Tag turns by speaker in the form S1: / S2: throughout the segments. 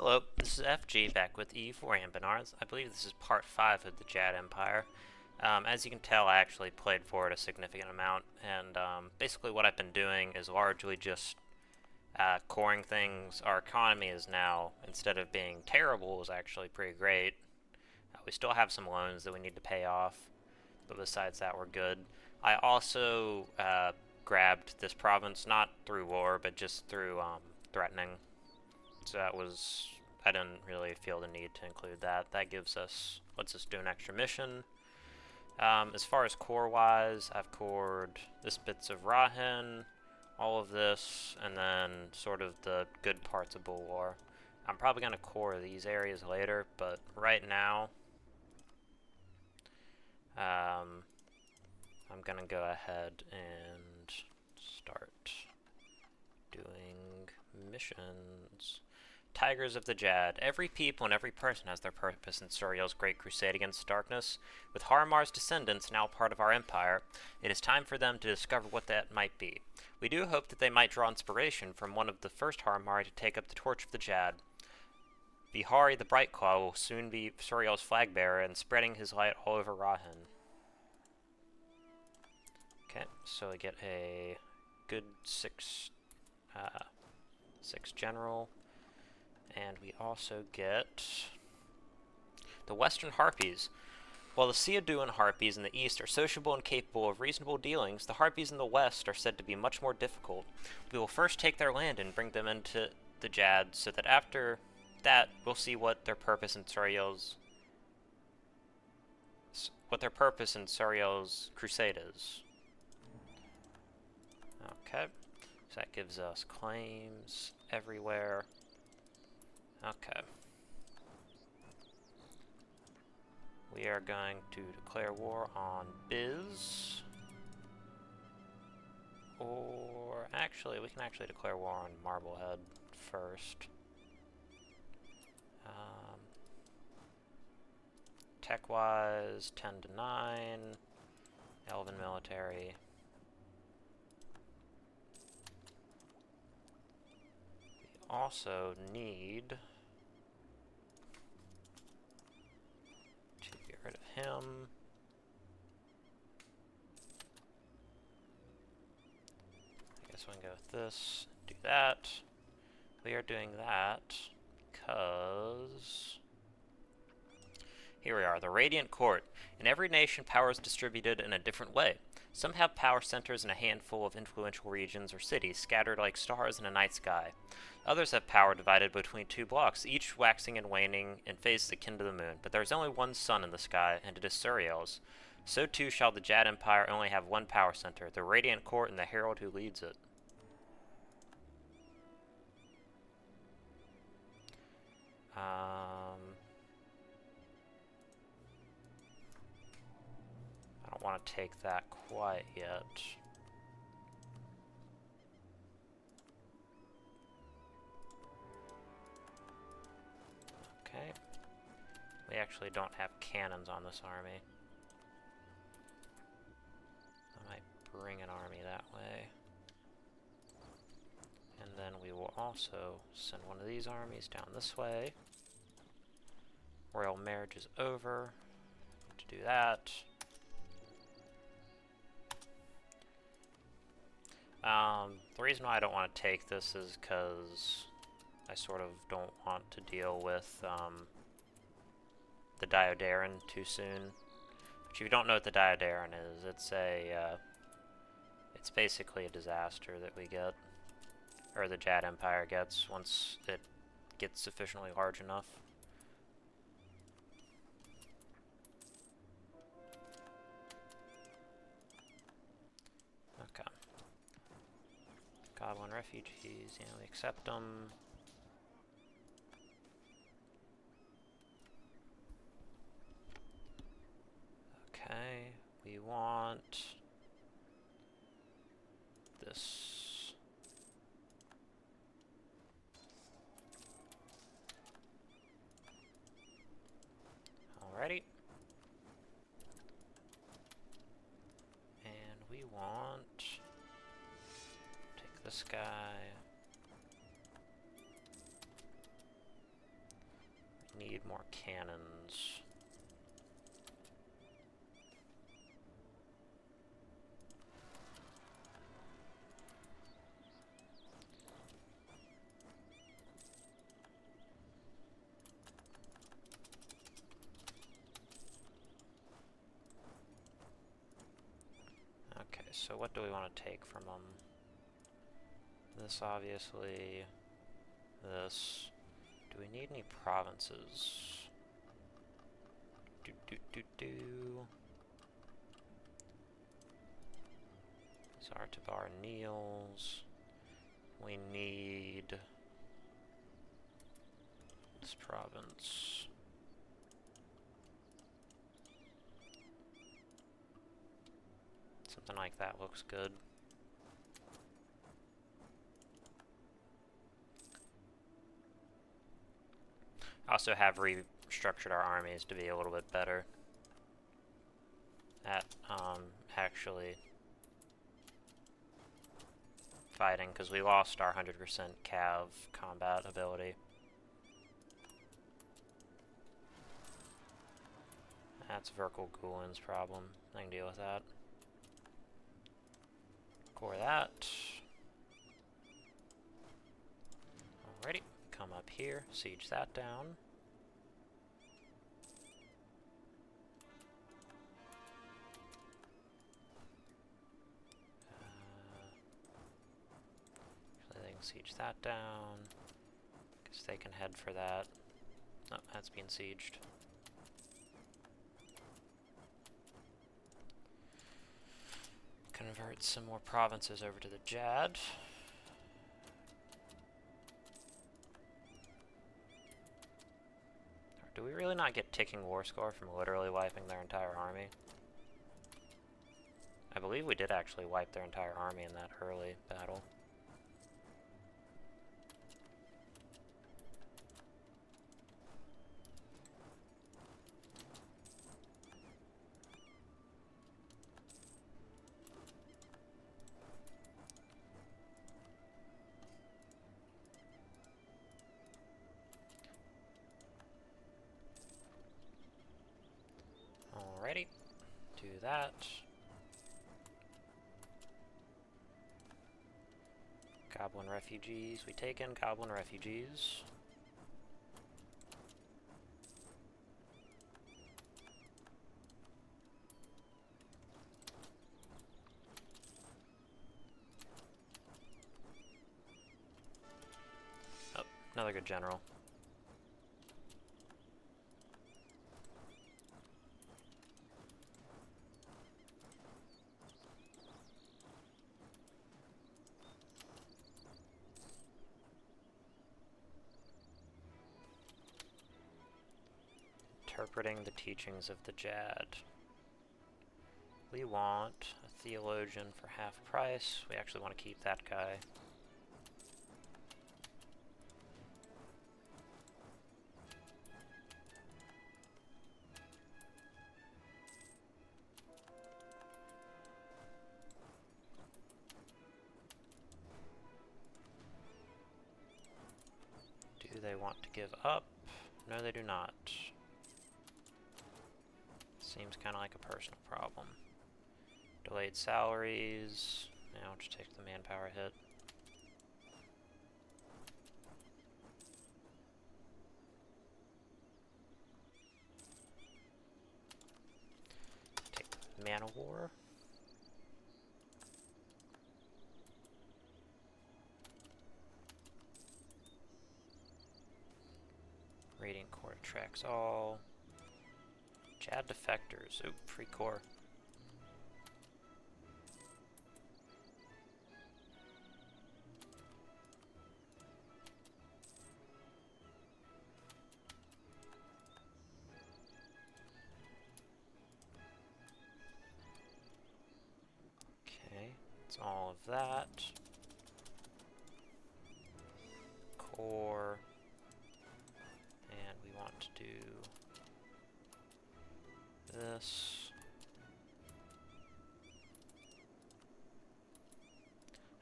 S1: Hello, this is FG back with EU4 Anbennar. I believe this is part 5 of the Jadd Empire. As you can tell, I actually played for it a significant amount, and basically what I've been doing is largely just coring things. Our economy is now, instead of being terrible, is actually pretty great. We still have some loans that we need to pay off, but besides that, we're good. I also grabbed this province, not through war, but just through threatening. So that was, I didn't really feel the need to include that. That gives us, lets us do an extra mission. As far as core-wise, I've cored this bits of Rahin, all of this, and then sort of the good parts of Bulwar. I'm probably going to core these areas later, but right now, I'm going to go ahead and start doing missions. Tigers of the Jadd. Every people and every person has their purpose in Suriel's great crusade against darkness. With Haramar's descendants now part of our empire, it is time for them to discover what that might be. We do hope that they might draw inspiration from one of the first Haramari to take up the torch of the Jadd. Bihari the Brightclaw will soon be Suriel's flag bearer and spreading his light all over Rahin. Okay, so we get a good six general. And we also get the Western Harpies. While the Seaduan Harpies in the east are sociable and capable of reasonable dealings, the Harpies in the west are said to be much more difficult. We will first take their land and bring them into the Jadd, so that after that we'll see what their purpose in Suriel's crusade is. Okay, so that gives us claims everywhere. Okay. We are going to declare war on Biz. Or, actually, we can actually declare war on Marblehead first. Tech-wise, 10 to 9. Elven military. We also need rid of him. I guess we can go with this, do that. We are doing that because here we are, the Radiant Court. In every nation, power is distributed in a different way. Some have power centers in a handful of influential regions or cities, scattered like stars in a night sky. Others have power divided between two blocks, each waxing and waning in phases akin to the moon. But there is only one sun in the sky, and it is Suriel's. So too shall the Jadd Empire only have one power center, the Radiant Court and the Herald who leads it. I don't want to take that quite yet. Okay. We actually don't have cannons on this army. I might bring an army that way. And then we will also send one of these armies down this way. Royal marriage is over. To do that. The reason why I don't want to take this is because I sort of don't want to deal with the Diodaren too soon. But if you don't know what the Diodaren is, it's basically a disaster that we get, or the Jadd Empire gets once it gets sufficiently large enough. Okay. Goblin refugees, yeah, we accept them. Okay, we want this. Alrighty. And we want this guy. need more cannons. Okay, so what do we want to take from them? This, obviously. This. Do we need any provinces? Zartabar Niels. We need this province. Something like that looks good. Also have restructured our armies to be a little bit better at actually fighting, because we lost our 100% cav combat ability. That's Verkal Gulen's problem. I can deal with that. Core that. Alrighty, come up here, siege that down. They can siege that down. Guess they can head for that. Oh, that's being sieged. Convert some more provinces over to the Jadd. Do we really not get ticking war score from literally wiping their entire army? I believe we did actually wipe their entire army in that early battle. Alrighty, do that. Goblin refugees, we take in goblin refugees. Oh, another good general. Interpreting the teachings of the Jadd. We want a theologian for half price. We actually want to keep that guy. Do they want to give up? No, they do not. Seems kind of like a personal problem. Delayed salaries. Yeah, I'll just take the manpower hit. Take Man of War. Raiding Core attracts all. Jadd defectors. Oop, free core. Okay, it's all of that. Core. And we want to do this.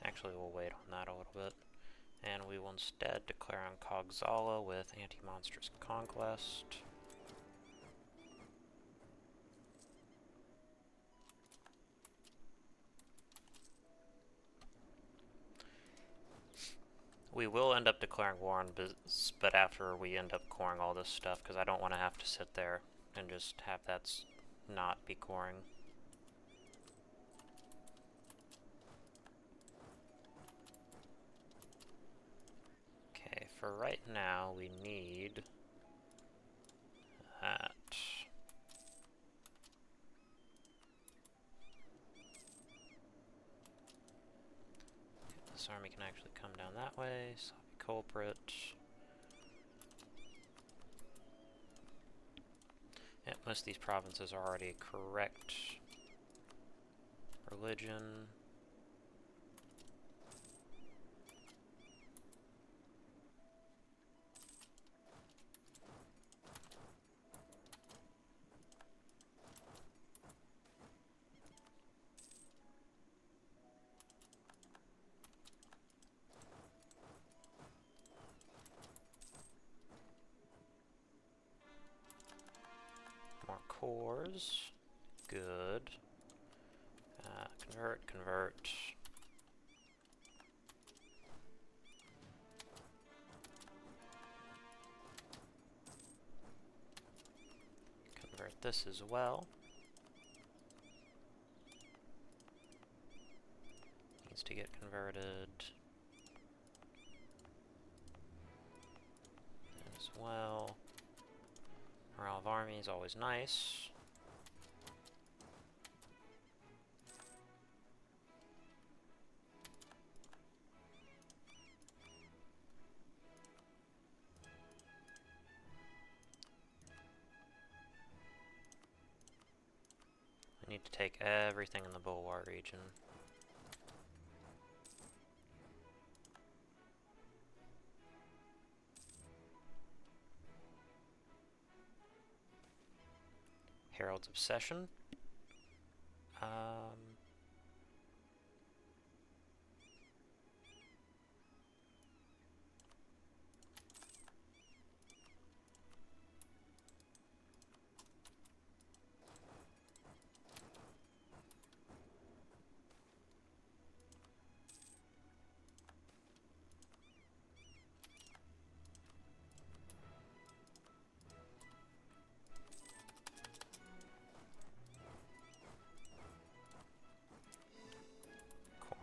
S1: Actually, we'll wait on that a little bit. And we will instead declare on Cogzala with anti-monstrous Conquest. We will end up declaring war on Biz, but after we end up coring all this stuff, because I don't want to have to sit there and just have that not be coring. Okay, for right now, we need that. This army can actually come down that way. Sloppy culprit. Yeah, most of these provinces are already correct religion. More cores. Good. Convert, convert. Convert this as well. Needs to get converted as well. Morale of army is always nice. I need to take everything in the Bulwar region. Herald's Obsession.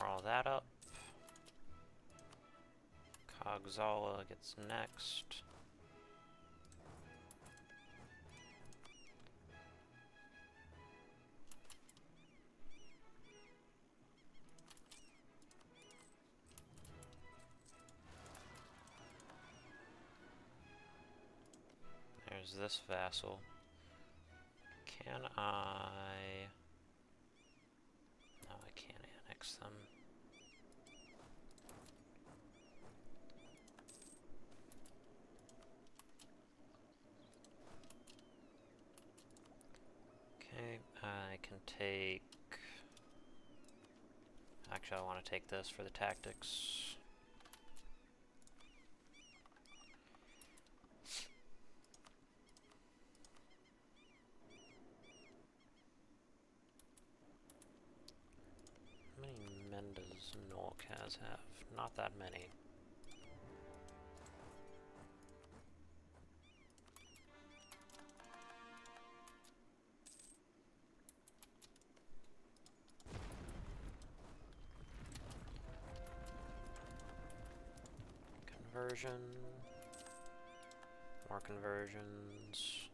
S1: All that up. Cogzala gets next. There's this vassal. Can I... No, I can't annex them. Okay, I can take... Actually, I want to take this for the tactics. How many men does Nolkaz have? Not that many. Conversion. More conversions.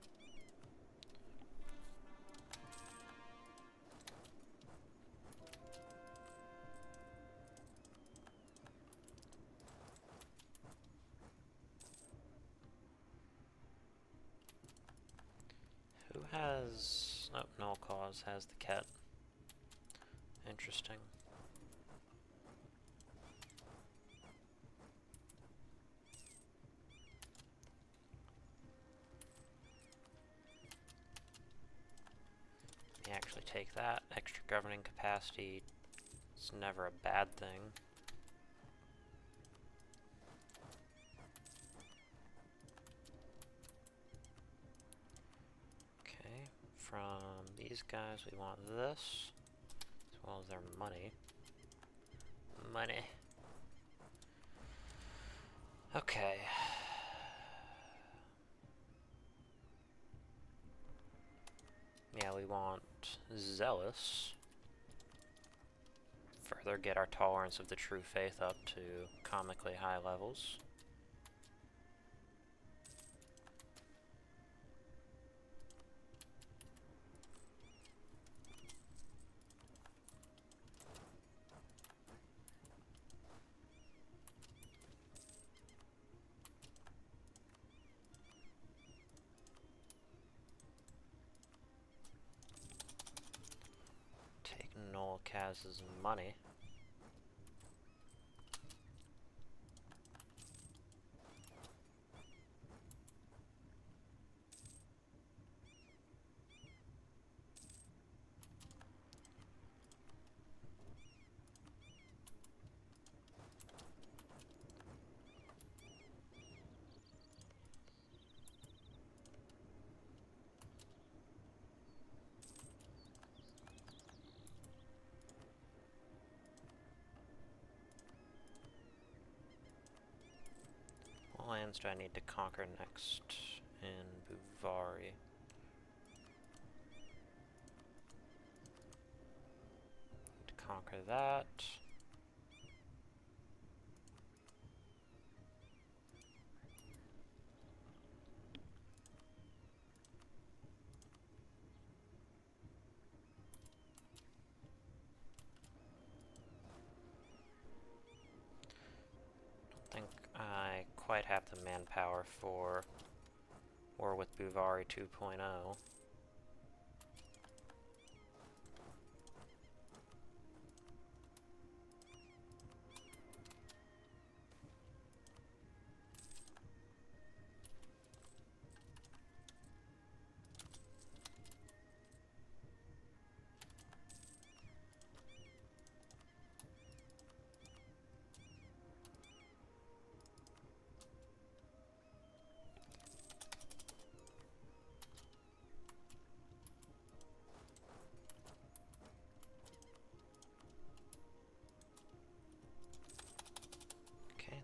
S1: Who has... Oh, Null Cause has the cat. Interesting. You actually take that. Extra governing capacity. It's never a bad thing. from these guys, we want this, as well as their money. Money. Okay. Yeah, we want zealous. Further get our tolerance of the true faith up to comically high levels. Take Noel Kaz's money. What lands do I need to conquer next in Buvari? To conquer that. I think I quite have the manpower for War with Buvari 2.0.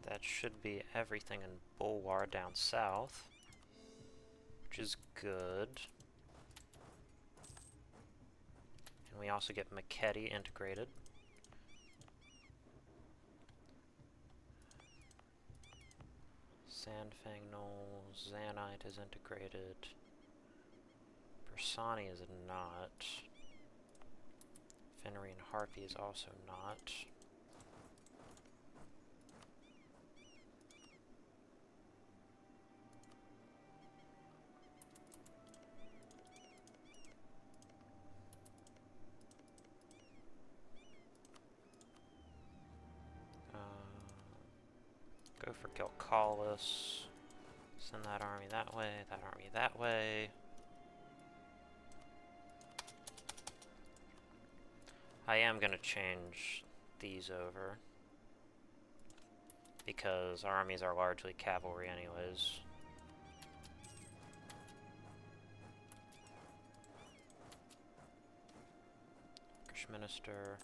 S1: That should be everything in Bulwar down south, which is good. And we also get Maketi integrated. Sandfang Knoll, Zanite is integrated. Bersani is not. Fenrir Harpy is also not. Go for Gilcalis. Send that army that way, that army that way. I am going to change these over, because our armies are largely cavalry anyways. Minister.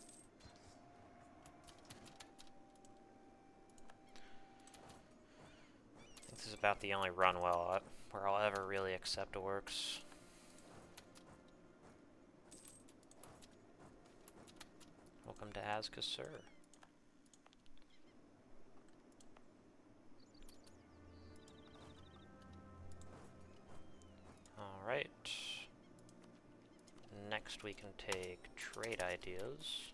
S1: I think this is about the only run where I'll ever really accept orcs. Welcome to Azkasur. Alright. Next we can take trade ideas.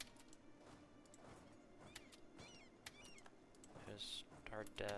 S1: There's our dead.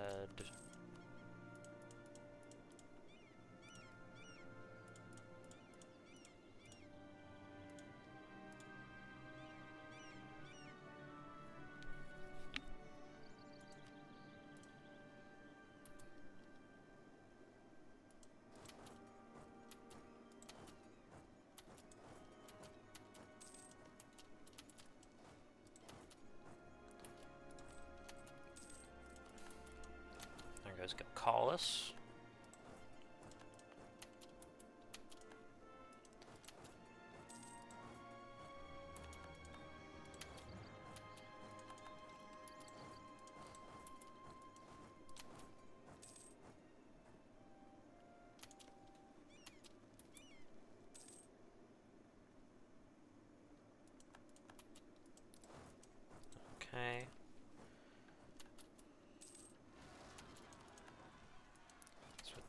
S1: There goes Gilcalis.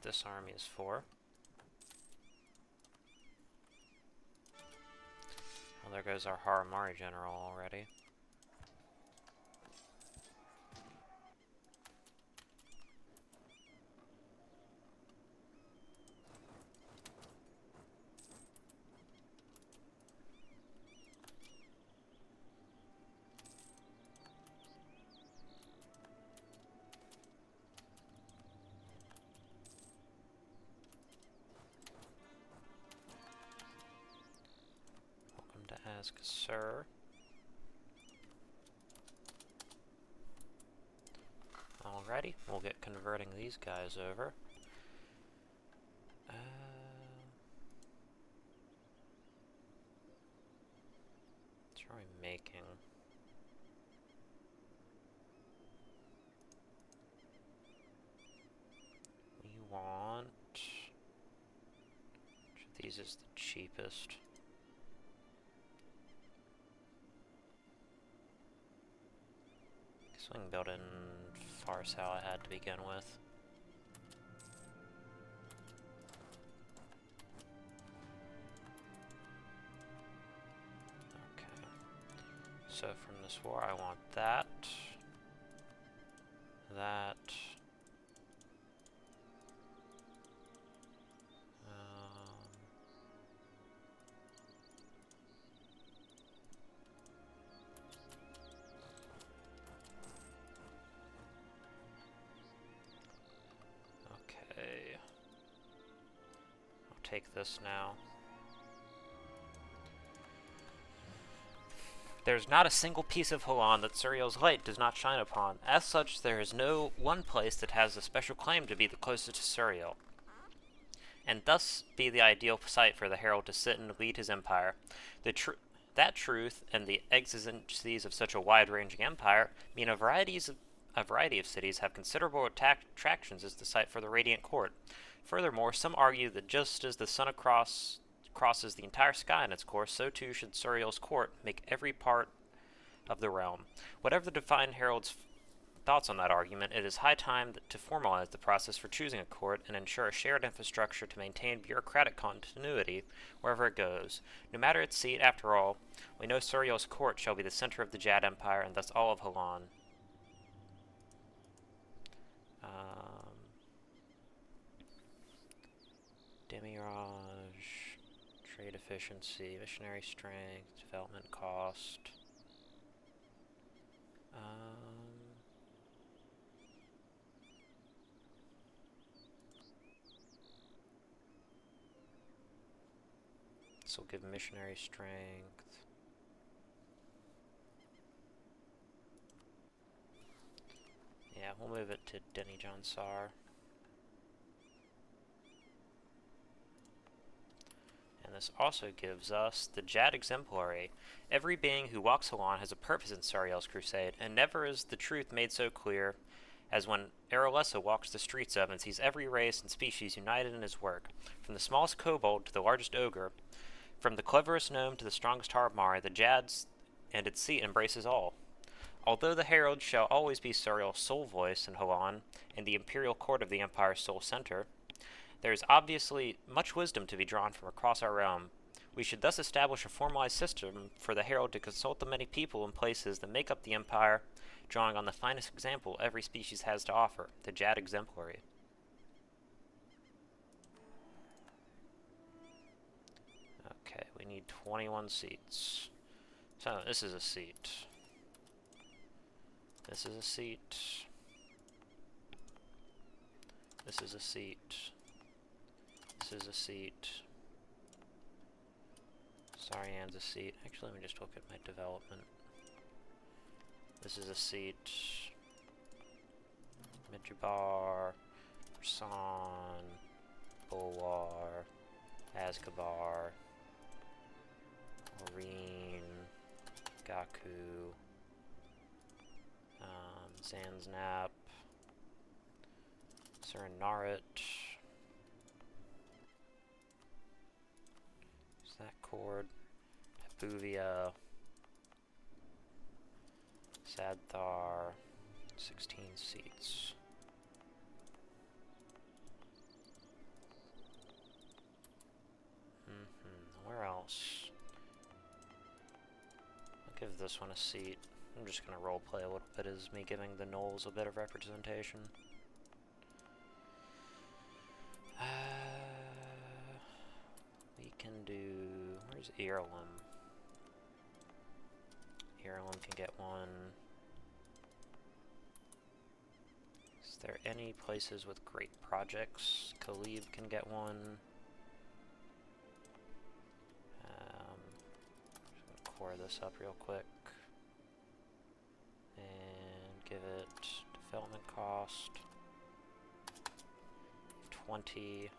S1: this army is for. Well, there goes our Haramari general already. Ask sir. Alrighty, we'll get converting these guys over. What are we making? We want... which of these is the cheapest? So we can build in Farce how I had to begin with. Okay. So from this war I want that. That. Take this now. There is not a single piece of Holan that Suriel's light does not shine upon. As such, there is no one place that has a special claim to be the closest to Suriel, and thus be the ideal site for the herald to sit and lead his empire. That truth and the exigencies of such a wide-ranging empire mean a variety of cities have considerable attractions as the site for the Radiant Court. Furthermore, some argue that just as the sun crosses the entire sky in its course, so too should Suriel's court make every part of the realm. Whatever the divine herald's thoughts on that argument, it is high time to formalize the process for choosing a court and ensure a shared infrastructure to maintain bureaucratic continuity wherever it goes. No matter its seat, after all, we know Suriel's court shall be the center of the Jadd Empire and thus all of Holan. Demirage, trade efficiency, missionary strength, development cost. This will give missionary strength. Yeah, we'll move it to Denny Jansar. And this also gives us the Jadd Exemplary. Every being who walks along has a purpose in Suriel's crusade, and never is the truth made so clear as when Aralessa walks the streets of and sees every race and species united in his work. From the smallest kobold to the largest ogre, from the cleverest gnome to the strongest Haramari, the Jadd's and its seat embraces all. Although the Herald shall always be Suriel's sole voice in Holan, and the imperial court of the Empire's sole center, there is obviously much wisdom to be drawn from across our realm. We should thus establish a formalized system for the Herald to consult the many people and places that make up the Empire, drawing on the finest example every species has to offer, the Jadd Exemplary. Okay, we need 21 seats. So, this is a seat. This is a seat. This is a seat. This is a seat. Sarian's a seat. Actually, let me just look at my development. This is a seat. Midjabar, Rasan, Bulwar, Azkabar, Marine, Gaku, Zanznap, Sernarit. Is that chord? Habuvia, Sadthar, 16 seats. Give this one a seat. I'm just gonna roleplay a little bit as me giving the gnolls a bit of representation. We can do... Where's Earlum? Earlum can get one. Is there any places with great projects? Khalib can get one. Just gonna core this up real quick. And give it development cost 20.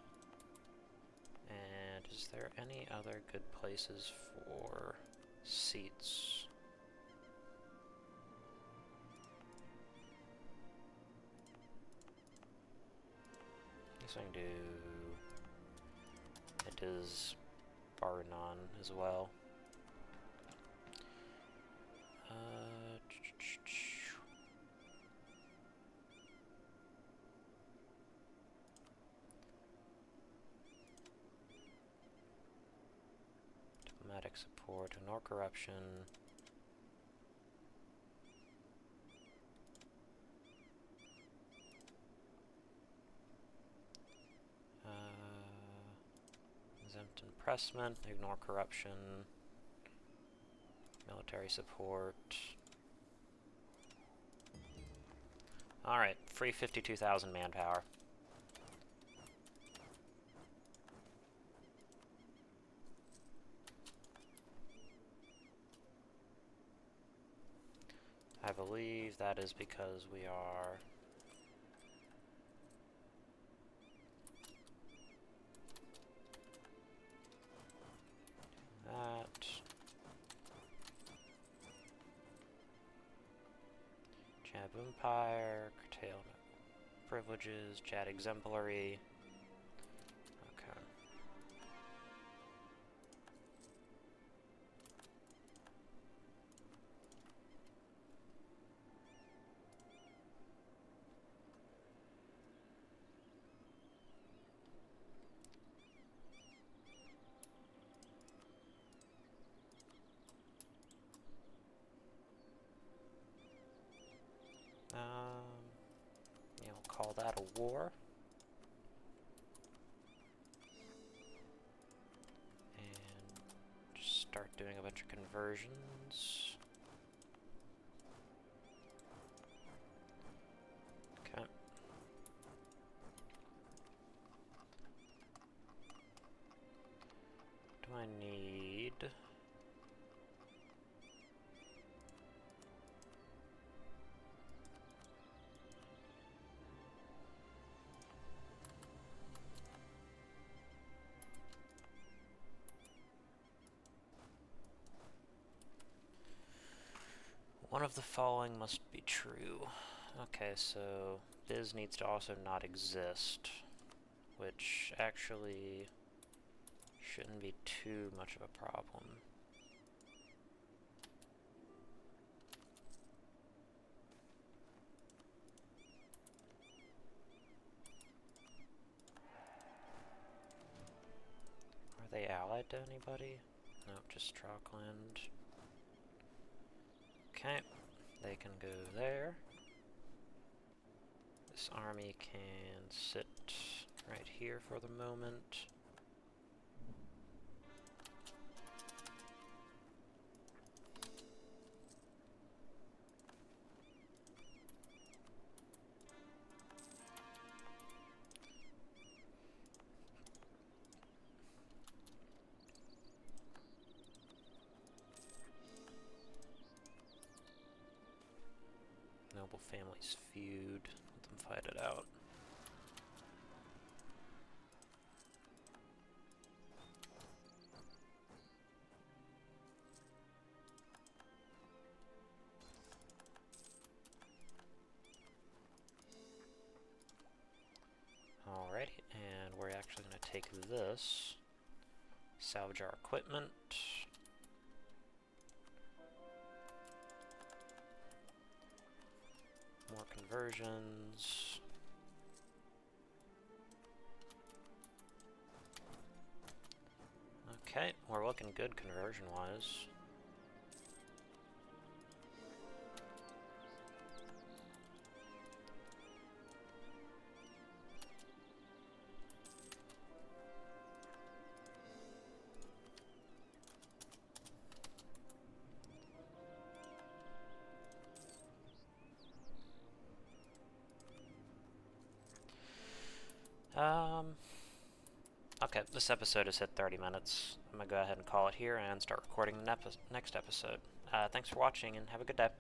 S1: And is there any other good places for seats? I guess I can do... It is Barnon as well. Diplomatic support, ignore corruption. Exempt impressment, ignore corruption. Military support. Alright, free 52,000 manpower. I believe that is because we are... That... Jadd Empire, curtailment privileges, Jadd exemplary. Okay. Yeah, we'll call that a war. And just start doing a bunch of conversions. Okay. Do I need... One of the following must be true. Okay, so Biz needs to also not exist, which actually shouldn't be too much of a problem. Are they allied to anybody? Nope, just Trockland. Okay, they can go there. This army can sit right here for the moment. Noble families feud. Let them fight it out. Alrighty, and we're actually going to take this, salvage our equipment. More conversions. Okay, we're looking good conversion-wise. Okay, this episode has hit 30 minutes. I'm gonna go ahead and call it here and start recording the next episode. Thanks for watching and have a good day.